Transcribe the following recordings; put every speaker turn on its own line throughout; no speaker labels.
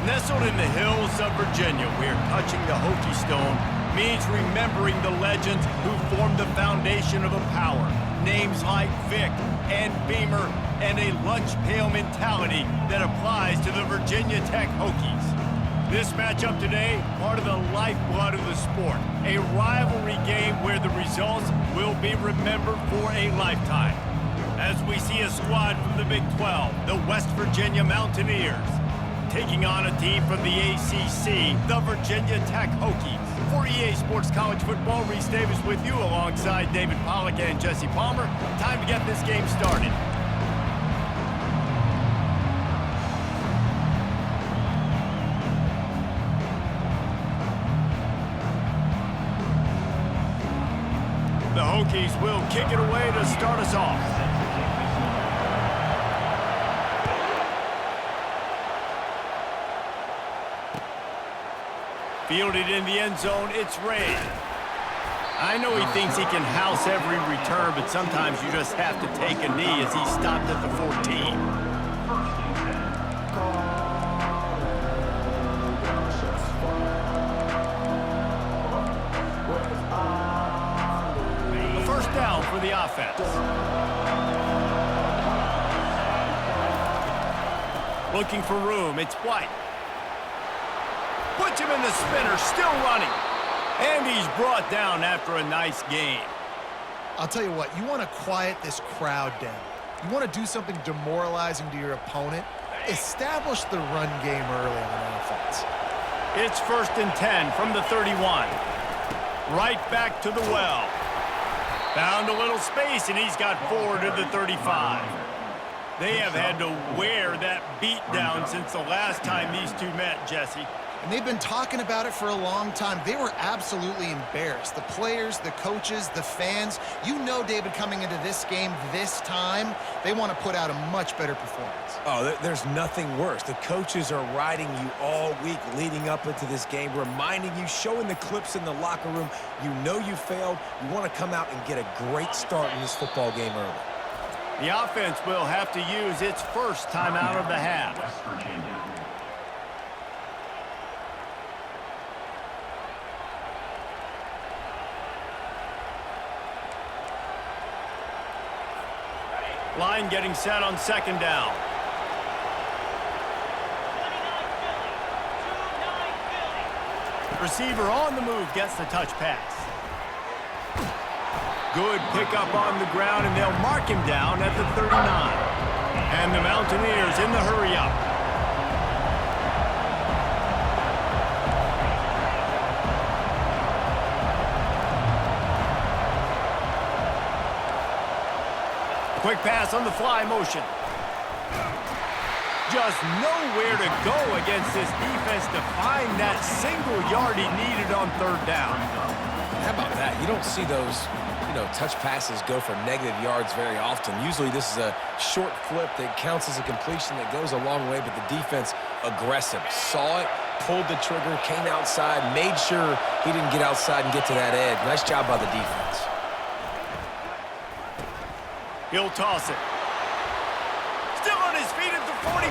Nestled in the hills of Virginia, where touching the Hokie Stone means remembering the legends who formed the foundation of a power. Names like Vic and Beamer, and a lunch pail mentality that applies to the Virginia Tech Hokies. This matchup today, part of the lifeblood of the sport. A rivalry game where the results will be remembered for a lifetime. As we see a squad from the Big 12, the West Virginia Mountaineers, taking on a team from the ACC, the Virginia Tech Hokies. For EA Sports College Football, Reese Davis with you alongside David Pollack and Jesse Palmer. Time to get this game started. The Hokies will kick it away to start us off. Fielded in the end zone, it's Ray. I know he thinks he can house every return, but sometimes you just have to take a knee as he stopped at the 14. A first down for the offense. Looking for room, it's White. Puts him in the spinner, still running. And he's brought down after a nice gain.
I'll tell you what, you want to quiet this crowd down. You want to do something demoralizing to your opponent. Establish the run game early on offense.
It's 1st and 10 from the 31. Right back to the well. Found a little space, and he's got 4 to the 35. They have had to wear that beat down since the last time these two met, Jesse.
And they've been talking about it for a long time. They were absolutely embarrassed. The players, the coaches, the fans. You know, David, coming into this game this time, they want to put out a much better performance.
Oh, there's nothing worse. The coaches are riding you all week leading up into this game, reminding you, showing the clips in the locker room. You know you failed. You want to come out and get a great start in this football game early.
The offense will have to use its first timeout of the half. Line getting set on 2nd down. Receiver on the move gets the touch pass. Good pickup on the ground, and they'll mark him down at the 39. And the Mountaineers in the hurry-up. Quick pass on the fly motion. Just nowhere to go against this defense to find that single yard he needed on 3rd down.
How about that? You don't see those, touch passes go for negative yards very often. Usually this is a short flip that counts as a completion that goes a long way, but the defense aggressive. Saw it, pulled the trigger, came outside, made sure he didn't get outside and get to that edge. Nice job by the defense.
He'll toss it. Still on his feet at the 45.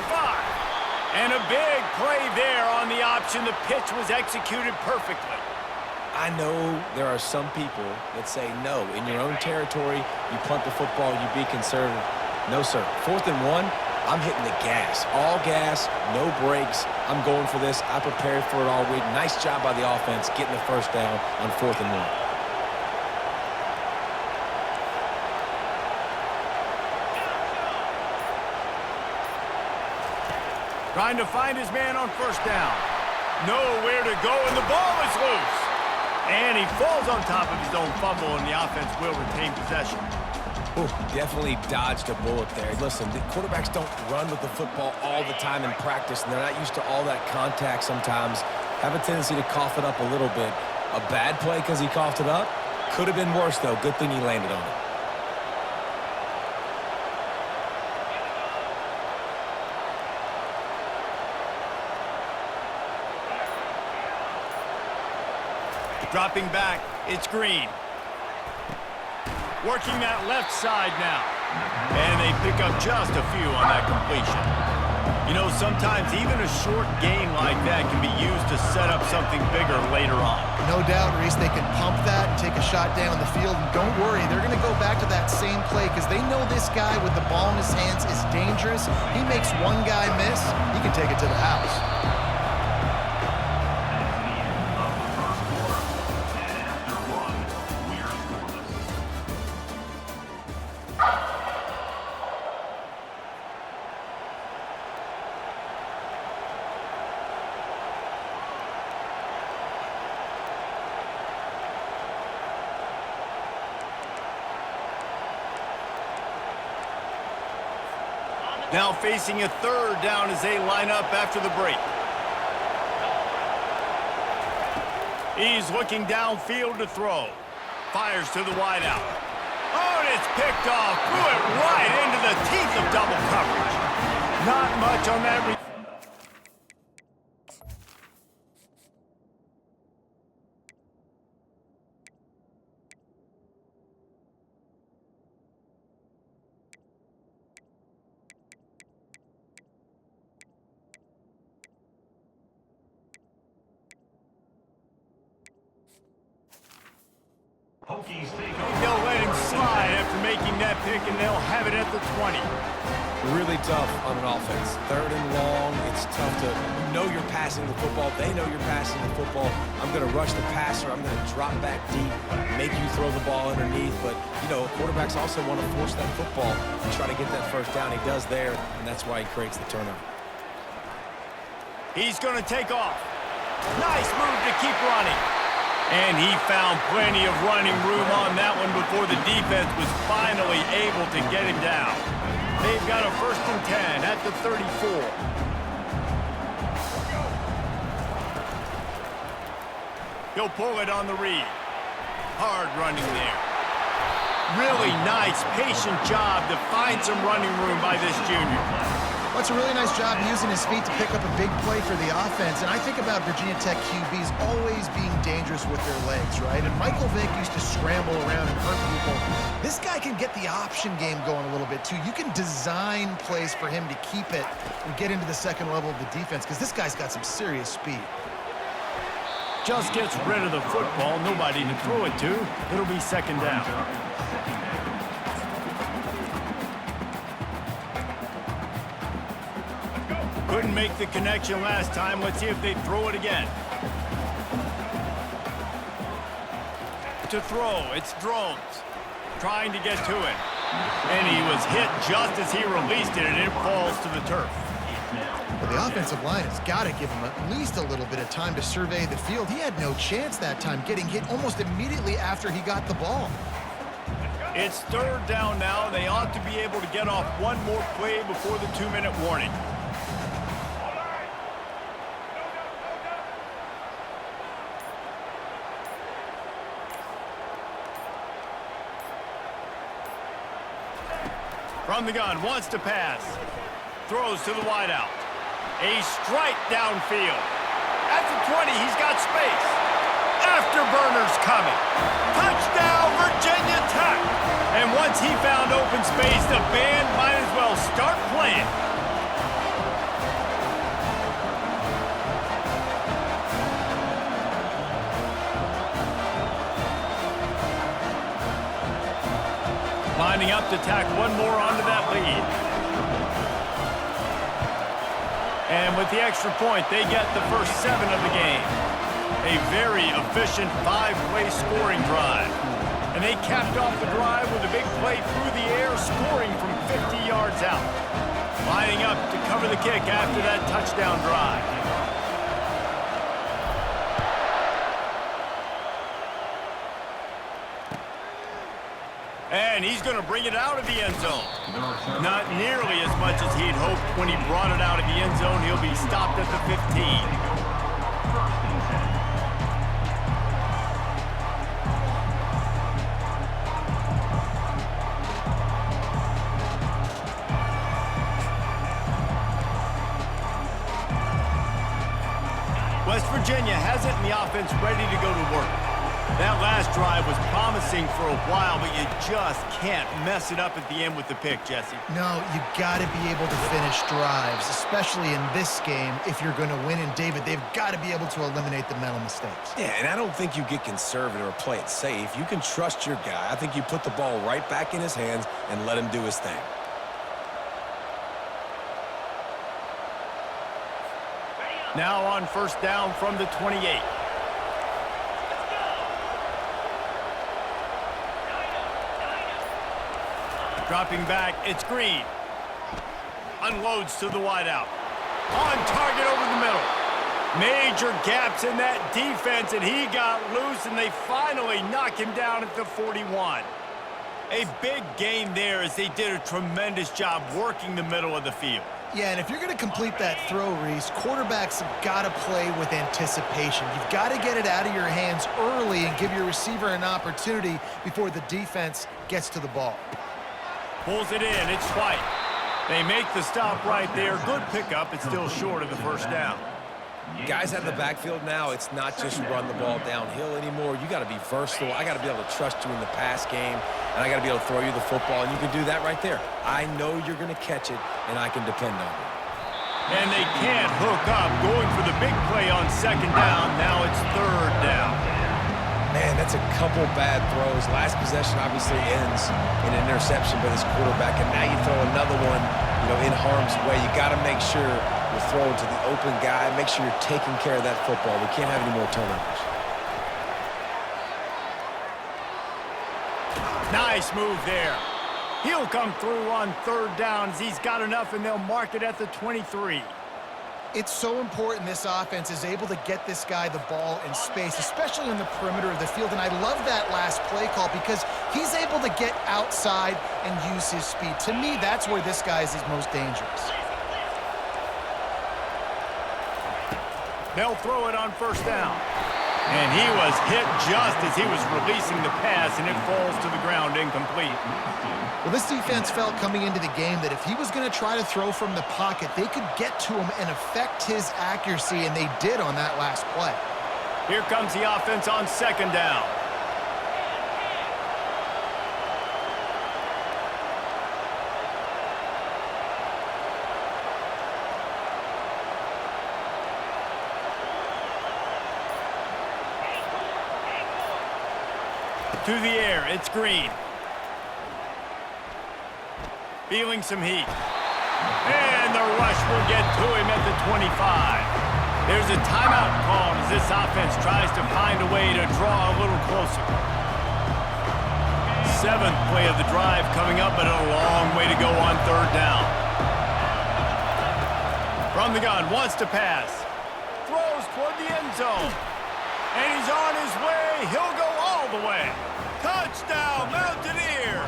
And a big play there on the option. The pitch was executed perfectly.
I know there are some people that say, no, in your own territory, you punt the football, you be conservative. No, sir. 4th and 1, I'm hitting the gas. All gas, no brakes. I'm going for this. I prepared for it all week. Nice job by the offense getting the first down on 4th and 1.
Trying to find his man on 1st down. Nowhere to go, and the ball is loose. And he falls on top of his own fumble, and the offense will retain possession.
Ooh, definitely dodged a bullet there. Listen, the quarterbacks don't run with the football all the time in practice, and they're not used to all that contact sometimes. Have a tendency to cough it up a little bit. A bad play because he coughed it up? Could have been worse, though. Good thing he landed on it.
Dropping back, it's Green. Working that left side now. And they pick up just a few on that completion. You know, sometimes even a short gain like that can be used to set up something bigger later on.
No doubt, Reese, they can pump that and take a shot down the field. And don't worry, they're going to go back to that same play because they know this guy with the ball in his hands is dangerous. He makes one guy miss, he can take it to the house.
Now facing a third down as they line up after the break. He's looking downfield to throw. Fires to the wideout. Oh, and it's picked off. Threw it right into the teeth of double coverage. Not much on that. They'll let him slide after making that pick, and they'll have it at the 20.
Really tough on an offense. Third and long, it's tough to know you're passing the football. They know you're passing the football. I'm going to rush the passer. I'm going to drop back deep, make you throw the ball underneath. But, you know, quarterbacks also want to force that football and try to get that first down. He does there, and that's why he creates the turnover.
He's going to take off. Nice move to keep running. And he found plenty of running room on that one before the defense was finally able to get him down. They've got a 1st and 10 at the 34. He'll pull it on the read. Hard running there. Really nice, patient job to find some running room by this junior.
That's a really nice job using his feet to pick up a big play for the offense. And I think about Virginia Tech QBs always being dangerous with their legs, right? And Michael Vick used to scramble around and hurt people. This guy can get the option game going a little bit, too. You can design plays for him to keep it and get into the second level of the defense because this guy's got some serious speed.
Just gets rid of the football. Nobody to throw it to. It'll be 2nd down. Couldn't make the connection last time. Let's see if they throw it again. To throw, it's Drones. Trying to get to it. And he was hit just as he released it, and it falls to the turf.
Well, the offensive line has got to give him at least a little bit of time to survey the field. He had no chance that time, getting hit almost immediately after he got the ball.
It's 3rd down now. They ought to be able to get off one more play before the 2-minute warning. From the gun, wants to pass. Throws to the wideout. A strike downfield. At the 20, he's got space. Afterburners coming. Touchdown, Virginia Tech. And once he found open space, the band might as well start playing. Lining up to tack one more onto that lead. And with the extra point, they get the first 7 of the game. A very efficient 5-play scoring drive. And they capped off the drive with a big play through the air, scoring from 50 yards out. Lining up to cover the kick after that touchdown drive. And he's going to bring it out of the end zone. Not nearly as much as he'd hoped when he brought it out of the end zone. He'll be stopped at the 15. West Virginia has it, and the offense ready to go to work. That last drive was promising for a while, but you just can't mess it up at the end with the pick, Jesse.
No, you got to be able to finish drives, especially in this game if you're going to win. And, David, they've got to be able to eliminate the mental mistakes.
Yeah, and I don't think you get conservative or play it safe. You can trust your guy. I think you put the ball right back in his hands and let him do his thing.
Now on first down from the 28. Dropping back, it's Green. Unloads to the wideout. On target over the middle. Major gaps in that defense, and he got loose, and they finally knock him down at the 41. A big gain there as they did a tremendous job working the middle of the field.
Yeah, and if you're going to complete that throw, Reese, quarterbacks have got to play with anticipation. You've got to get it out of your hands early and give your receiver an opportunity before the defense gets to the ball.
Pulls it in, it's White. They make the stop right there. Good pickup, it's still short of the first down.
Guys out of the backfield now, it's not just run the ball downhill anymore. You got to be versatile. I got to be able to trust you in the pass game, and I got to be able to throw you the football, and you can do that right there. I know you're going to catch it, and I can depend on it.
And they can't hook up, going for the big play on second down. Now it's third down.
Man, that's a couple bad throws. Last possession obviously ends in an interception by this quarterback, and now you throw another one, in harm's way. You got to make sure you're throwing to the open guy. Make sure you're taking care of that football. We can't have any more turnovers.
Nice move there. He'll come through on third down as he's got enough, and they'll mark it at the 23.
It's so important this offense is able to get this guy the ball in space, especially in the perimeter of the field. And I love that last play call because he's able to get outside and use his speed. To me, that's where this guy is his most dangerous.
They'll throw it on first down. And he was hit just as he was releasing the pass, and it falls to the ground incomplete.
Well, this defense felt coming into the game that if he was going to try to throw from the pocket, they could get to him and affect his accuracy, and they did on that last play.
Here comes the offense on second down. To the air, it's Green. Feeling some heat. And the rush will get to him at the 25. There's a timeout called as this offense tries to find a way to draw a little closer. Seventh play of the drive coming up, but a long way to go on third down. From the gun, wants to pass. Throws toward the end zone. And he's on his way. He'll go all the way. Touchdown, Mountaineer!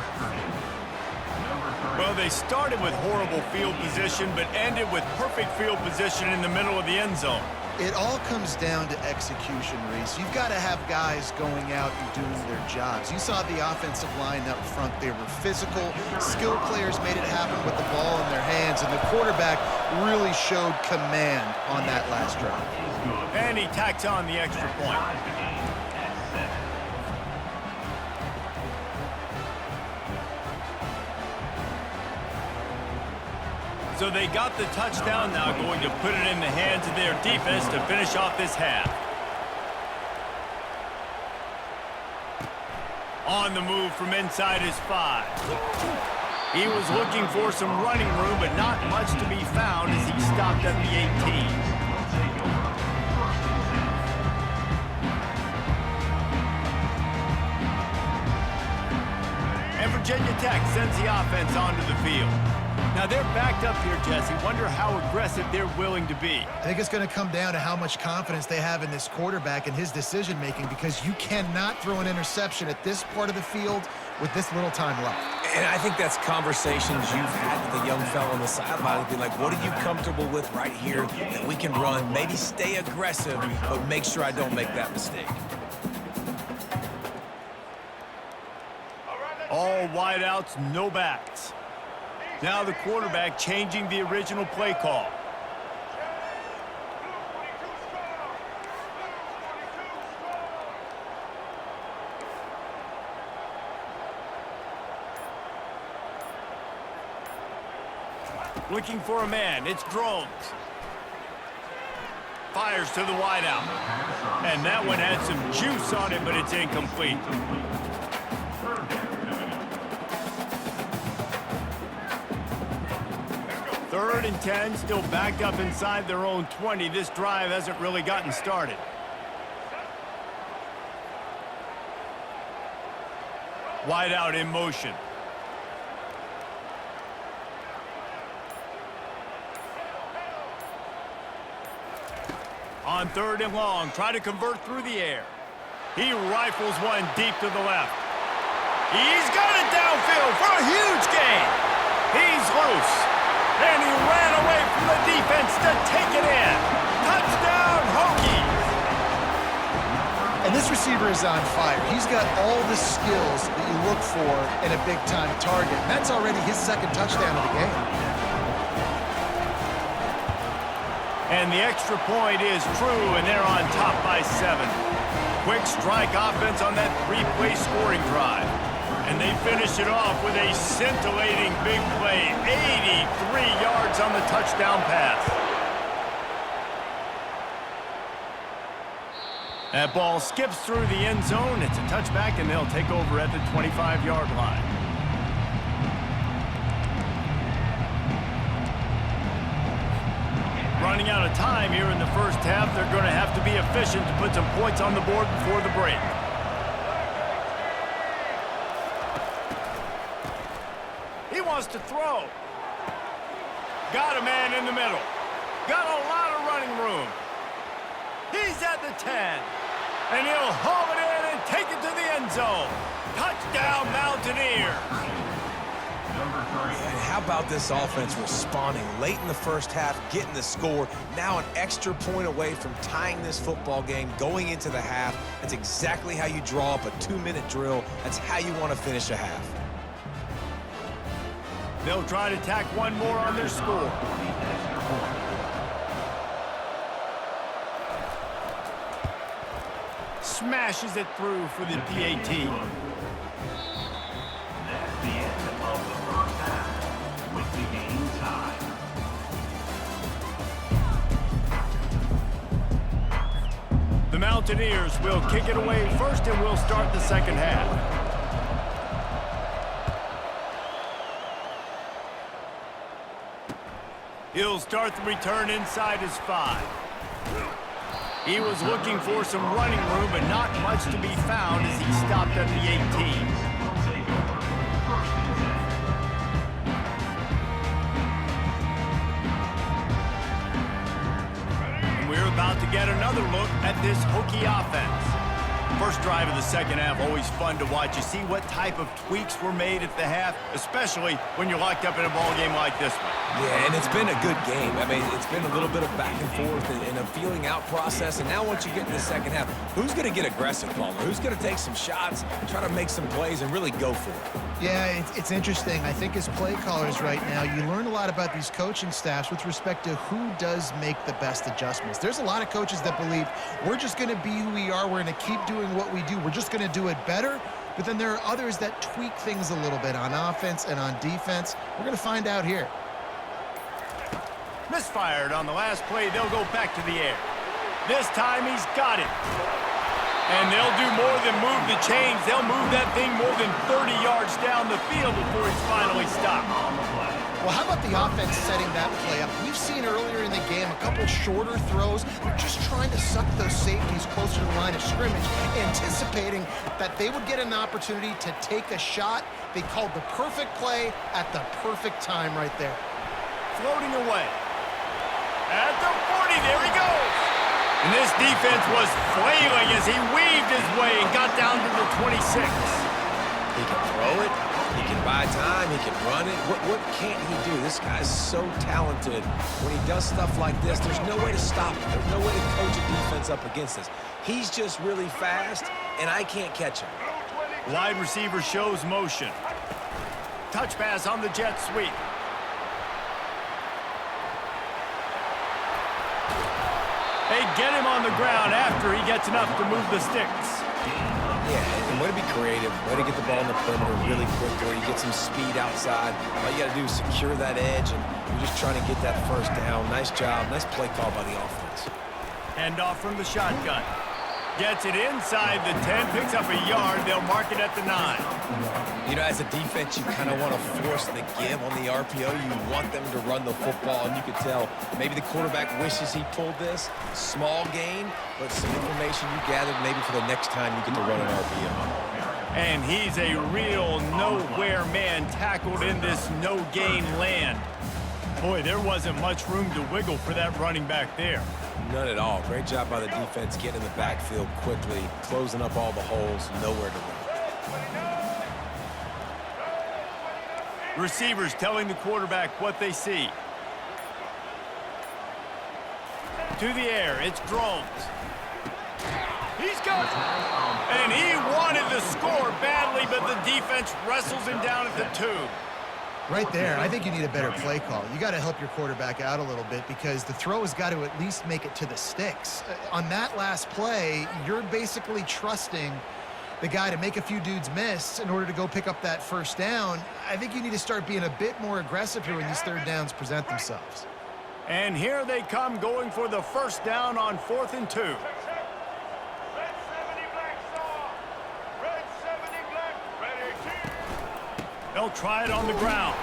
Well, they started with horrible field position, but ended with perfect field position in the middle of the end zone.
It all comes down to execution, Reese. You've got to have guys going out and doing their jobs. You saw the offensive line up front. They were physical. Skilled players made it happen with the ball in their hands, and the quarterback really showed command on that last drive.
And he tacks on the extra point. So they got the touchdown, now going to put it in the hands of their defense to finish off this half. On the move from inside his 5. He was looking for some running room, but not much to be found as he stopped at the 18. And Virginia Tech sends the offense onto the field. Now they're backed up here, Jesse. Wonder how aggressive they're willing to be.
I think it's going to come down to how much confidence they have in this quarterback and his decision-making, because you cannot throw an interception at this part of the field with this little time left.
And I think that's conversations you've had with the young fellow on the sideline. Be like, what are you comfortable with right here that we can run? Maybe stay aggressive, but make sure I don't make that mistake.
All wideouts, no backs. Now the quarterback changing the original play call. Looking for a man. It's Drones. Fires to the wideout. And that one had some juice on it, but it's incomplete. Third and 10, still backed up inside their own 20. This drive hasn't really gotten started. Wideout in motion. On third and long, try to convert through the air. He rifles one deep to the left. He's got it downfield for a huge gain. He's loose. And he ran away from the defense to take it in. Touchdown, Hokies!
And this receiver is on fire. He's got all the skills that you look for in a big-time target. And that's already his second touchdown of the game.
And the extra point is true, and they're on top by 7. Quick strike offense on that 3-play scoring drive. And they finish it off with a scintillating big play. 83 yards on the touchdown pass. That ball skips through the end zone. It's a touchback, and they'll take over at the 25-yard line. Running out of time here in the first half. They're going to have to be efficient to put some points on the board before the break. He wants to throw. Got a man in the middle. Got a lot of running room. He's at the 10. And he'll haul it in and take it to the end zone. Touchdown, Mountaineers.
And how about this offense responding late in the first half, getting the score, now an extra point away from tying this football game, going into the half. That's exactly how you draw up a 2-minute drill. That's how you want to finish a half.
They'll try to tack one more on their score. Smashes it through for the PAT.
That's the end of the first half with the game tied.
The Mountaineers will kick it away first, and we'll start the second half. He'll start the return inside his 5. He was looking for some running room, but not much to be found as he stopped at the 18. And we're about to get another look at this Hokie offense. First drive of the second half, always fun to watch. You see what type of tweaks were made at the half, especially when you're locked up in a ball game like this one.
Yeah, and it's been a good game. I mean, it's been a little bit of back and forth and a feeling out process. And now once you get in the second half, who's going to get aggressive, Palmer? Who's going to take some shots, try to make some plays, and really go for it?
Yeah, it's interesting. I think as play callers right now, you learn a lot about these coaching staffs with respect to who does make the best adjustments. There's a lot of coaches that believe we're just going to be who we are. We're going to keep doing what we do. We're just going to do it better. But then there are others that tweak things a little bit on offense and on defense. We're going to find out here.
Misfired on the last play. They'll go back to the air. This time he's got it. And they'll do more than move the chains. They'll move that thing more than 30 yards down the field before he's finally stopped.
Well, how about the offense setting that play up? We've seen earlier in the game a couple shorter throws. They're just trying to suck those safeties closer to the line of scrimmage, anticipating that they would get an opportunity to take a shot. They called the perfect play at the perfect time right there.
Floating away. At the 40, there he goes. And this defense was flailing as he weaved his way and got down to the 26.
He can throw it. He can buy time. He can run it. What can't he do? This guy's so talented. When he does stuff like this, there's no way to stop him. There's no way to coach a defense up against this. He's just really fast, and I can't catch him.
Wide receiver shows motion. Touch pass on the jet sweep. They get him on the ground after he gets enough to move the sticks.
Yeah, and way to be creative, way to get the ball in the perimeter really quickly, get some speed outside. All you got to do is secure that edge, and you're just trying to get that first down. Nice job, nice play call by the offense.
Hand off from the shotgun. Gets it inside the 10, picks up a yard. They'll mark it at the 9.
You know, as a defense, you kind of want to force the give on the RPO. You want them to run the football, and you could tell maybe the quarterback wishes he pulled this. Small gain, but some information you gathered maybe for the next time you get to run an RPO.
And he's a real nowhere man tackled in this no-gain land. Boy, there wasn't much room to wiggle for that running back there.
None at all. Great job by the defense getting in the backfield quickly, closing up all the holes, nowhere to run.
Receivers telling the quarterback what they see. To the air, it's Drones. He's got it. And he wanted the score badly, but the defense wrestles him down at the 2.
Right there, I think you need a better play call. You got to help your quarterback out a little bit because the throw has got to at least make it to the sticks. On that last play, you're basically trusting the guy to make a few dudes miss in order to go pick up that first down. I think you need to start being a bit more aggressive here when these third downs present themselves.
And here they come going for the first down on 4th and 2. They'll try it on the ground.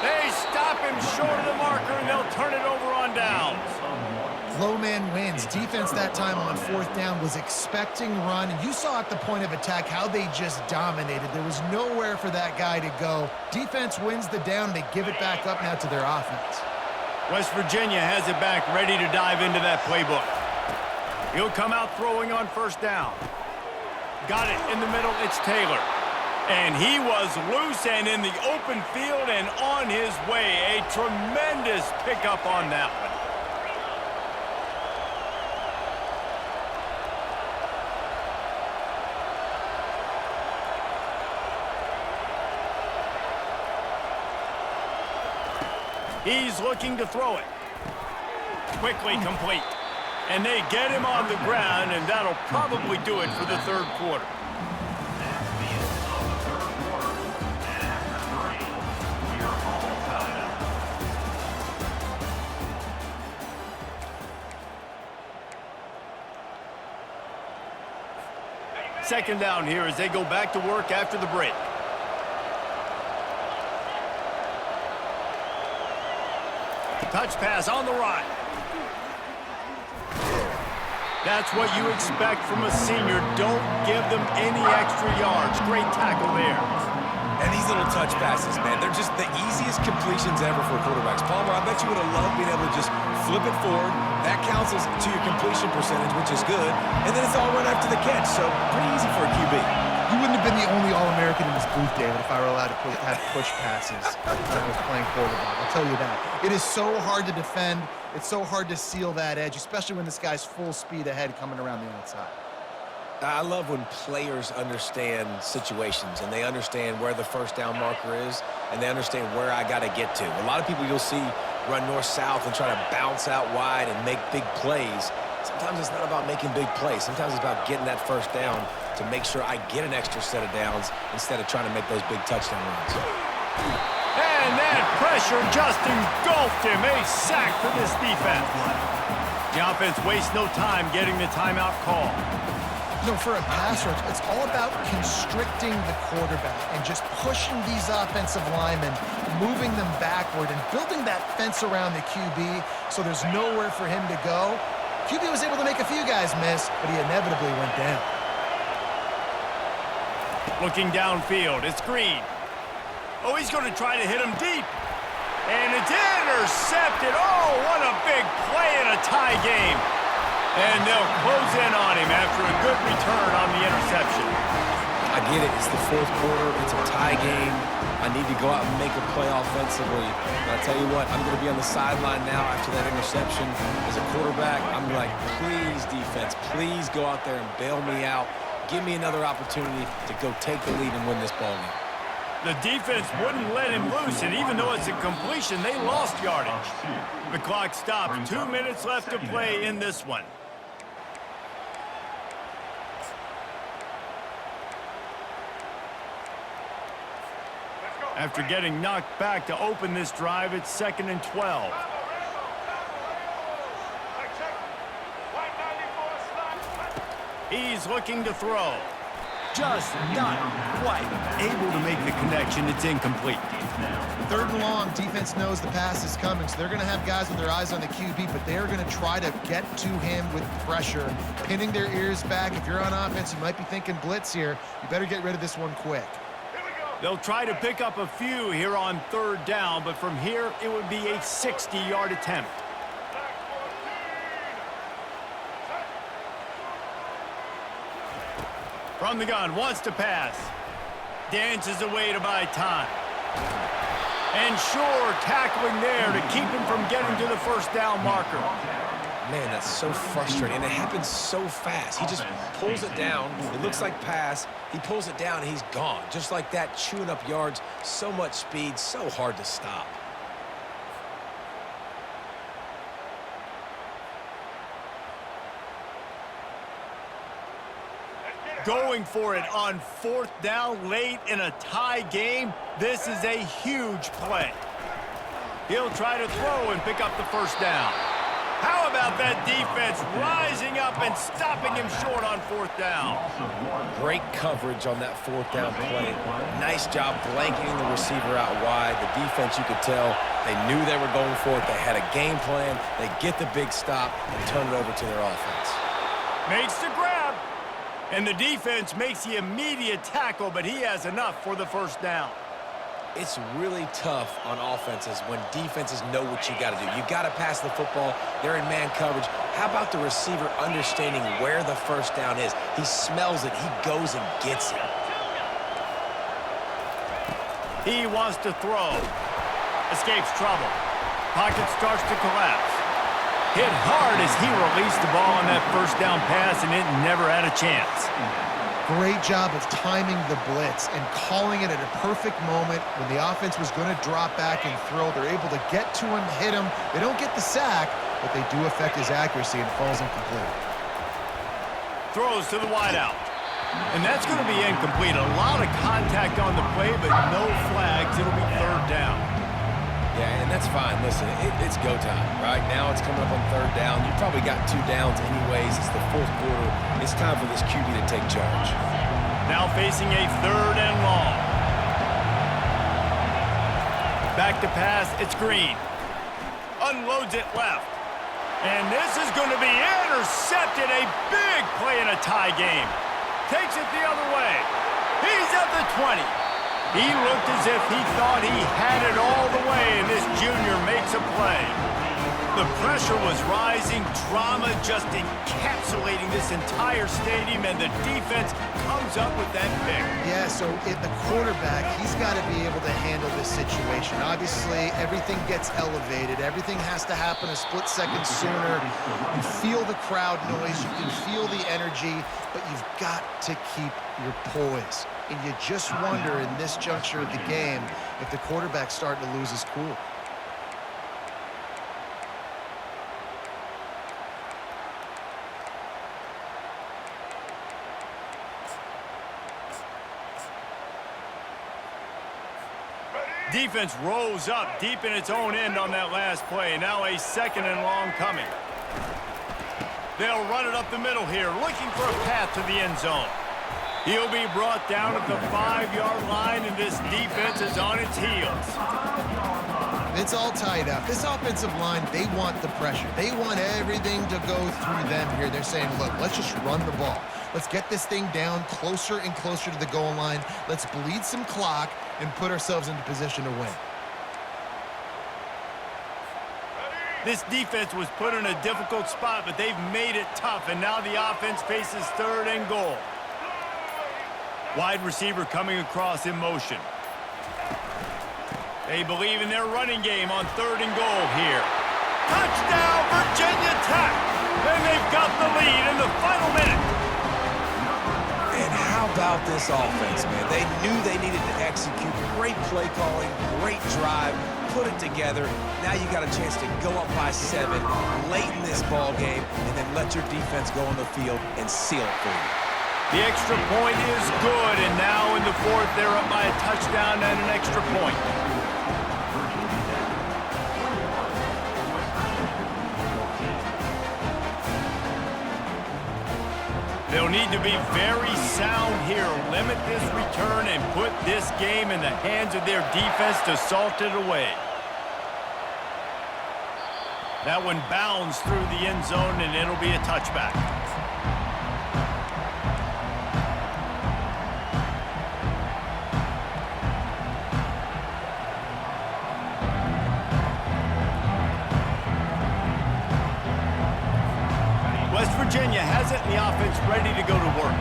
They stop him short of the marker, and they'll turn it over on downs.
Low man wins. Defense that time on 4th down was expecting run. You saw at the point of attack how they just dominated. There was nowhere for that guy to go. Defense wins the down. They give it back up now to their offense.
West Virginia has it back, ready to dive into that playbook. He'll come out throwing on first down. Got it in the middle. It's Taylor. And he was loose and in the open field and on his way. A tremendous pickup on that one. He's looking to throw it. Quickly complete. And they get him on the ground, and that'll probably do it for the third quarter. Second down here as they go back to work after the break. Touch pass on the right. That's what you expect from a senior. Don't give them any extra yards. Great tackle there.
And these little touch passes, man, they're just the easiest completions ever for quarterbacks. Palmer, I bet you would have loved being able to just flip it forward. That counts as to your completion percentage, which is good. And then it's all run after the catch, so pretty easy for a QB.
You wouldn't have been the only All-American in this booth, David, if I were allowed to have push passes when I was playing quarterback. I'll tell you that. It is so hard to defend. It's so hard to seal that edge, especially when this guy's full speed ahead coming around the outside.
I love when players understand situations and they understand where the first down marker is and they understand where I got to get to. A lot of people you'll see run north-south and try to bounce out wide and make big plays. Sometimes it's not about making big plays. Sometimes it's about getting that first down to make sure I get an extra set of downs instead of trying to make those big touchdown runs.
And that pressure just engulfed him. A sack for this defense. The offense wastes no time getting the timeout call.
You know, for a pass rush, it's all about constricting the quarterback and just pushing these offensive linemen, moving them backward and building that fence around the QB so there's nowhere for him to go. QB was able to make a few guys miss, but he inevitably went down.
Looking downfield, it's Green. Oh, he's going to try to hit him deep. And it's intercepted. Oh, what a big play in a tie game. And they'll close in on him after a good return on the interception.
I get it. It's the fourth quarter. It's a tie game. I need to go out and make a play offensively. But I tell you what, I'm going to be on the sideline now after that interception. As a quarterback, I'm like, please, defense, please go out there and bail me out. Give me another opportunity to go take the lead and win this ball game.
The defense wouldn't let him loose, and even though it's a completion, they lost yardage. The clock stopped. 2 minutes left to play in this one. After getting knocked back to open this drive, it's 2nd and 12. He's looking to throw. Just not quite able to make the connection. It's incomplete.
3rd and long, defense knows the pass is coming, so they're going to have guys with their eyes on the QB, but they're going to try to get to him with pressure, pinning their ears back. If you're on offense, you might be thinking blitz here. You better get rid of this one quick.
They'll try to pick up a few here on 3rd down, but from here, it would be a 60-yard attempt. From the gun, wants to pass. Dances away to buy time. And sure, tackling there to keep him from getting to the 1st down marker.
Man, that's so frustrating, and it happens so fast. He just pulls it down. It looks like pass. He pulls it down, and he's gone. Just like that, chewing up yards. So much speed, so hard to stop.
Going for it on 4th down late in a tie game. This is a huge play. He'll try to throw and pick up the 1st down. How about that defense rising up and stopping him short on 4th down?
Great coverage on that 4th down play. Nice job blanketing the receiver out wide. The defense, you could tell, they knew they were going for it. They had a game plan. They get the big stop and turn it over to their offense.
Makes the grab. And the defense makes the immediate tackle, but he has enough for the 1st down.
It's really tough on offenses when defenses know what you got to do. You got to pass the football. They're in man coverage. How about the receiver understanding where the 1st down is? He smells it. He goes and gets it.
He wants to throw. Escapes trouble. Pocket starts to collapse. Hit hard as he released the ball on that 1st down pass, and it never had a chance.
Great job of timing the blitz and calling it at a perfect moment when the offense was going to drop back and throw. They're able to get to him, hit him. They don't get the sack, but they do affect his accuracy, and it falls incomplete.
Throws to the wideout. And that's going to be incomplete. A lot of contact on the play, but no flags. It'll be 3rd down.
Yeah, and that's fine. Listen, it's go time, right? Now it's coming up on 3rd down. You probably got 2 downs anyways. It's the 4th quarter. It's time for this QB to take charge.
Now facing a 3rd and long. Back to pass, it's Green. Unloads it left. And this is going to be intercepted. A big play in a tie game. Takes it the other way. He's at the 20. He looked as if he thought he had it all the way, and this junior makes a play. The pressure was rising, drama just encapsulating this entire stadium, and the defense comes up with that pick.
Yeah, so the quarterback, he's got to be able to handle this situation. Obviously, everything gets elevated. Everything has to happen a split second sooner. You feel the crowd noise. You can feel the energy, but you've got to keep your poise. And you just wonder in this juncture of the game if the quarterback's starting to lose his cool.
Defense rolls up deep in its own end on that last play. Now a 2nd and long coming. They'll run it up the middle here, looking for a path to the end zone. He'll be brought down at the 5-yard line, and this defense is on its heels.
It's all tied up. This offensive line, they want the pressure. They want everything to go through them here. They're saying, look, let's just run the ball. Let's get this thing down closer and closer to the goal line. Let's bleed some clock and put ourselves into position to win.
This defense was put in a difficult spot, but they've made it tough, and now the offense faces 3rd and goal. Wide receiver coming across in motion. They believe in their running game on 3rd and goal here. Touchdown, Virginia Tech! And they've got the lead in the final minute.
And how about this offense, man? They knew they needed to execute. Great play calling, great drive, put it together. Now you got a chance to go up by 7 late in this ball game and then let your defense go on the field and seal it for you.
The extra point is good, and now in the fourth, they're up by a touchdown and an extra point. They'll need to be very sound here, limit this return, and put this game in the hands of their defense to salt it away. That one bounds through the end zone, and it'll be a touchback. West Virginia has it in the offense ready to go to work.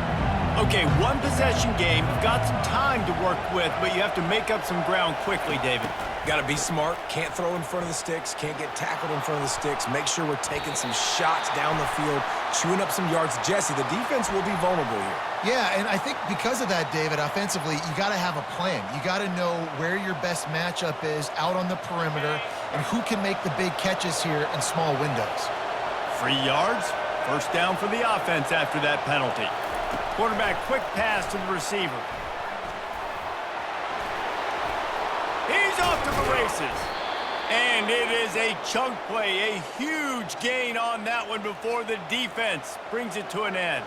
Okay, one possession game. You've got some time to work with, but you have to make up some ground quickly, David.
Got to be smart. Can't throw in front of the sticks. Can't get tackled in front of the sticks. Make sure we're taking some shots down the field, chewing up some yards. Jesse, the defense will be vulnerable here.
Yeah, and I think because of that, David, offensively, you got to have a plan. You got to know where your best matchup is out on the perimeter and who can make the big catches here in small windows.
3 yards. First down for the offense after that penalty. Quarterback quick pass to the receiver. He's off to the races. And it is a chunk play, a huge gain on that one before the defense brings it to an end.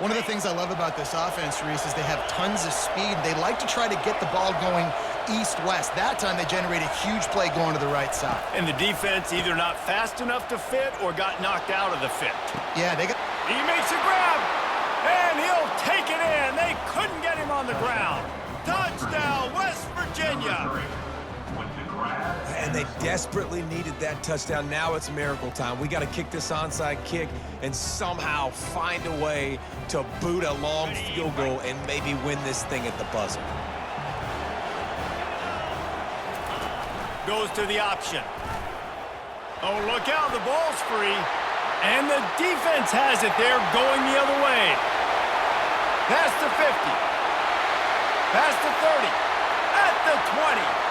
One of the things I love about this offense, Reese, is they have tons of speed. They like to try to get the ball going east-west. That time they generate a huge play going to the right side.
And the defense either not fast enough to fit or got knocked out of the fit.
Yeah, they got...
He makes a grab, and he'll take it in. They couldn't get him on the ground. Touchdown, West Virginia.
And they desperately needed that touchdown. Now it's miracle time. We got to kick this onside kick and somehow find a way to boot a long field goal and maybe win this thing at the buzzer.
Goes to the option. Oh, look out, the ball's free. And the defense has it there going the other way. Past the 50. Past the 30. At the 20.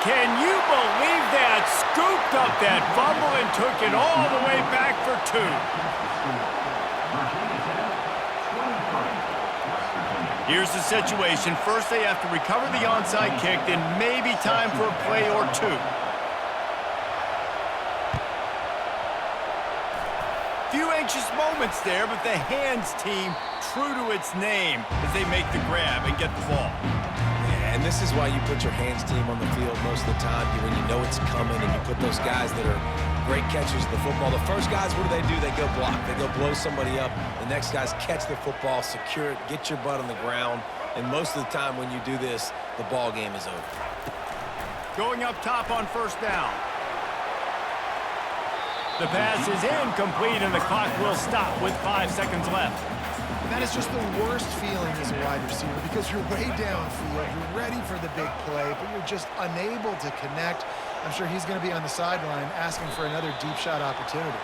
Can you believe that? Scooped up that fumble and took it all the way back for 2. Here's the situation. First, they have to recover the onside kick, then maybe time for a play or 2. Few anxious moments there, but the hands team true to its name as they make the grab and get the ball.
And this is why you put your hands team on the field most of the time, when you know it's coming, and you put those guys that are great catchers of the football. The first guys, what do? They go block. They go blow somebody up. The next guys catch the football, secure it, get your butt on the ground. And most of the time when you do this, the ball game is over.
Going up top on first down. The pass is incomplete, and the clock will stop with 5 seconds left.
That is just the worst feeling as a wide receiver because you're way downfield, you're ready for the big play, but you're just unable to connect. I'm sure he's going to be on the sideline asking for another deep shot opportunity.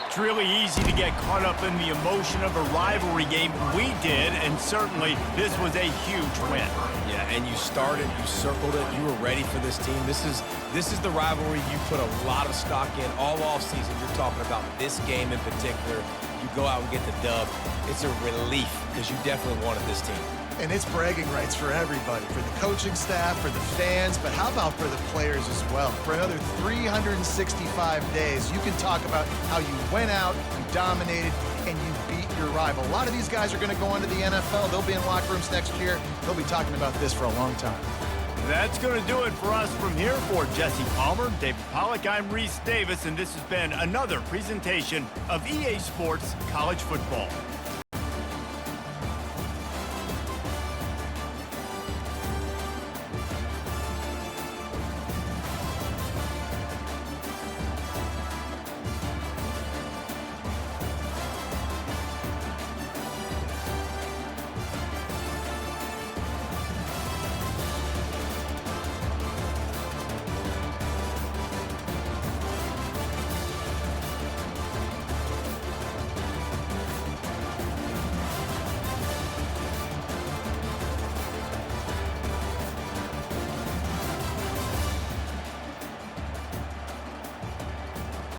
It's really easy to get caught up in the emotion of a rivalry game. We did, and certainly this was a huge win.
Yeah, and you started, you circled it, you were ready for this team. This is the rivalry you put a lot of stock in all offseason. You're talking about this game in particular. You go out and get the dub. It's a relief because you definitely wanted this team.
And it's bragging rights for everybody, for the coaching staff, for the fans, but how about for the players as well? For another 365 days, you can talk about how you went out, you dominated, and you beat your rival. A lot of these guys are going to go on to the NFL. They'll be in locker rooms next year. They'll be talking about this for a long time.
That's going to do it for us from here. For Jesse Palmer, David Pollack, I'm Reese Davis, and this has been another presentation of EA Sports College Football.